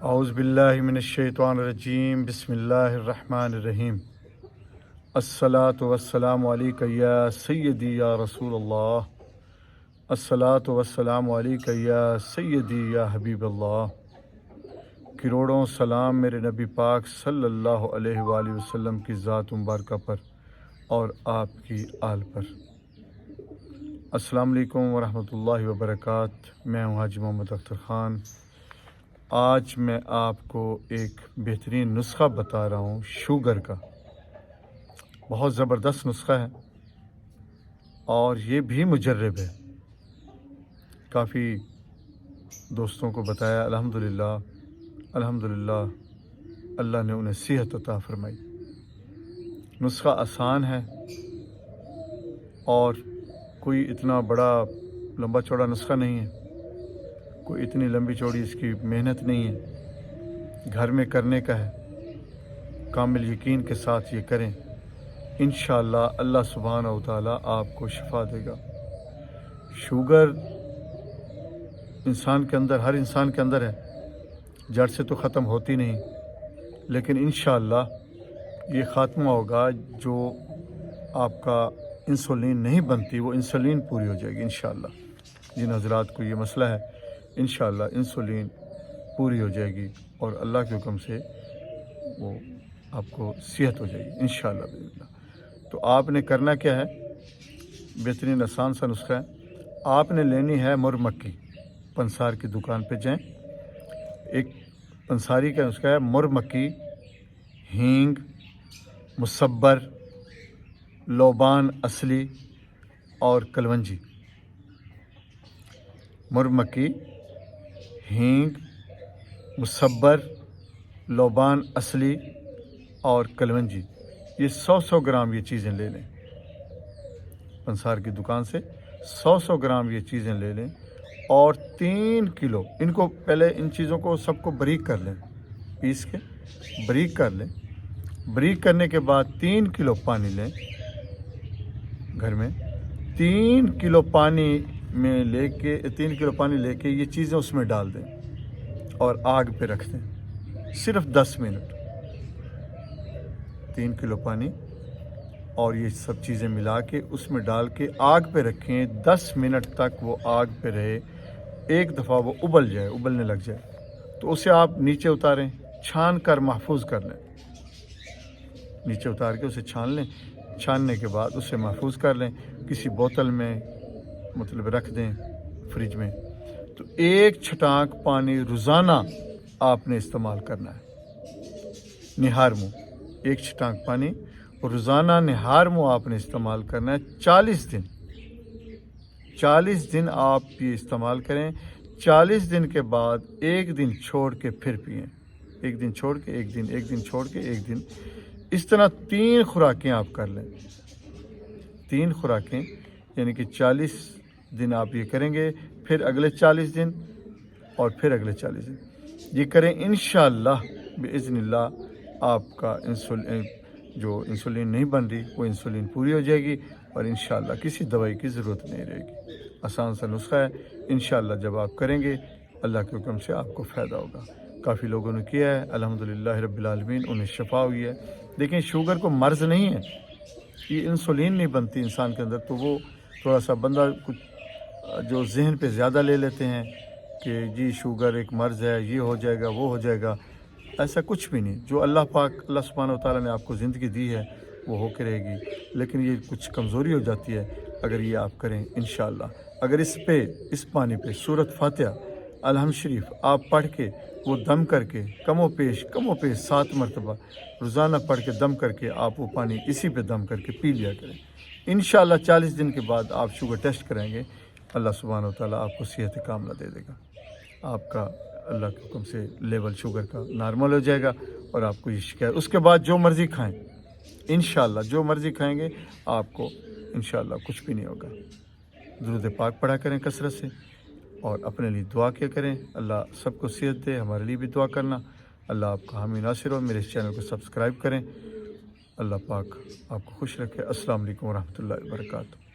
اعوذ باللہ من الشیطان الرجیم بسم اللہ الرحمن الرحیم الصلاۃ والسلام علیک یا سیدی یا رسول اللہ الصلاۃ والسلام علیک یا سیدی یا حبیب اللہ کروڑوں سلام میرے نبی پاک صلی اللہ علیہ وآلہ وسلم کی ذات مبارکہ پر اور آپ کی آل پر۔ السلام علیکم ورحمۃ اللہ وبرکاتہ۔ میں ہوں حاجی محمد اختر خان۔ آج میں آپ کو ایک بہترین نسخہ بتا رہا ہوں شوگر کا۔ بہت زبردست نسخہ ہے اور یہ بھی مجرب ہے۔ کافی دوستوں کو بتایا، الحمدللہ اللہ نے انہیں صحت عطا فرمائی۔ نسخہ آسان ہے اور کوئی اتنا بڑا لمبا چوڑا نسخہ نہیں ہے، کوئی اتنی لمبی چوڑی اس کی محنت نہیں ہے، گھر میں کرنے کا ہے۔ کامل یقین کے ساتھ یہ کریں، انشاءاللہ اللہ سبحانہ و تعالی آپ کو شفا دے گا۔ شوگر انسان کے اندر، ہر انسان کے اندر ہے، جڑ سے تو ختم ہوتی نہیں، لیکن انشاءاللہ یہ خاتمہ ہوگا۔ جو آپ کا انسولین نہیں بنتی وہ انسولین پوری ہو جائے گی انشاءاللہ۔ جن حضرات کو یہ مسئلہ ہے انشاءاللہ انسولین پوری ہو جائے گی اور اللہ کے حکم سے وہ آپ کو صحت ہو جائے گی انشاءاللہ بإذن اللہ۔ تو آپ نے کرنا کیا ہے، بہترین آسان سا نسخہ ہے۔ آپ نے لینی ہے مر مکی۔ پنسار کی دکان پہ جائیں، ایک پنساری کا نسخہ ہے، مر مکی، ہینگ، مصبر، لوبان اصلی اور کلونجی۔ مر مکی، ہینگ، مصبر، لوبان اصلی اور کلونجی، یہ 100 گرام یہ چیزیں لے لیں۔ پنسار کی دکان سے 100 گرام یہ چیزیں لے لیں اور 3 کلو ان کو پہلے ان چیزوں کو سب کو بریک کر لیں، پیس کے بریک کر لیں۔ بریک کرنے کے بعد 3 کلو پانی لیں گھر میں، 3 کلو پانی میں لے کے 3 کلو پانی لے کے یہ چیزیں اس میں ڈال دیں اور آگ پہ رکھ دیں صرف 10 منٹ۔ 3 کلو پانی اور یہ سب چیزیں ملا کے اس میں ڈال کے آگ پہ رکھیں، 10 منٹ تک وہ آگ پہ رہے۔ ایک دفعہ وہ ابلنے لگ جائے تو اسے آپ نیچے اتاریں، چھان کر محفوظ کر لیں۔ نیچے اتار کے اسے چھان لیں، چھاننے کے بعد اسے محفوظ کر لیں، کسی بوتل میں مطلب رکھ دیں فریج میں۔ تو 1 چھٹانک پانی روزانہ آپ نے استعمال کرنا ہے، نہار منہ 1 چھٹانک پانی روزانہ نہار منہ آپ نے استعمال کرنا ہے 40 دن آپ یہ استعمال کریں۔ 40 دن کے بعد 1 دن چھوڑ کے پھر پئیں، 1 دن چھوڑ کے 1 دن، 1 دن چھوڑ کے 1 دن، اس طرح 3 خوراکیں آپ کر لیں۔ 3 خوراکیں یعنی کہ 40 دن آپ یہ کریں گے، پھر اگلے 40 دن اور پھر اگلے 40 دن یہ کریں، انشاءاللہ بإذن اللہ آپ کا جو انسولین نہیں بن رہی وہ انسولین پوری ہو جائے گی اور انشاءاللہ کسی دوائی کی ضرورت نہیں رہے گی۔ آسان سا نسخہ ہے، انشاءاللہ جب آپ کریں گے اللہ کے حکم سے آپ کو فائدہ ہوگا۔ کافی لوگوں نے کیا ہے، الحمدللہ رب العالمین، انہیں شفا ہوئی ہے۔ دیکھیں شوگر کو مرض نہیں ہے، یہ انسولین نہیں بنتی انسان کے اندر، تو وہ تھوڑا سا بندہ کچھ جو ذہن پہ زیادہ لے لیتے ہیں کہ جی شوگر ایک مرض ہے، یہ ہو جائے گا وہ ہو جائے گا۔ ایسا کچھ بھی نہیں، جو اللہ پاک اللہ سبحانہ و تعالیٰ نے آپ کو زندگی دی ہے وہ ہو کے رہے گی، لیکن یہ کچھ کمزوری ہو جاتی ہے اگر یہ آپ کریں انشاءاللہ۔ اگر اس پانی پہ سورۃ فاتحہ الحمد شریف آپ پڑھ کے وہ دم کر کے کم و پیش 7 مرتبہ روزانہ پڑھ کے دم کر کے آپ وہ پانی اسی پہ دم کر کے پی لیا کریں، انشاءاللہ 40 دن کے بعد آپ شوگر ٹیسٹ کریں گے، اللہ سبحانہ و تعالیٰ آپ کو صحت کاملہ دے دے گا۔ آپ کا اللہ کے حکم سے لیول شوگر کا نارمل ہو جائے گا اور آپ کو یہ شکایت، اس کے بعد جو مرضی کھائیں انشاءاللہ، جو مرضی کھائیں گے آپ کو انشاءاللہ کچھ بھی نہیں ہوگا۔ درود پاک پڑھا کریں کثرت سے اور اپنے لیے دعا کیا کریں، اللہ سب کو صحت دے۔ ہمارے لیے بھی دعا کرنا، اللہ آپ کا حامی ناصر ہو۔ میرے اس چینل کو سبسکرائب کریں، اللہ پاک آپ کو خوش رکھے۔ السلام علیکم ورحمۃ اللہ وبرکاتہ۔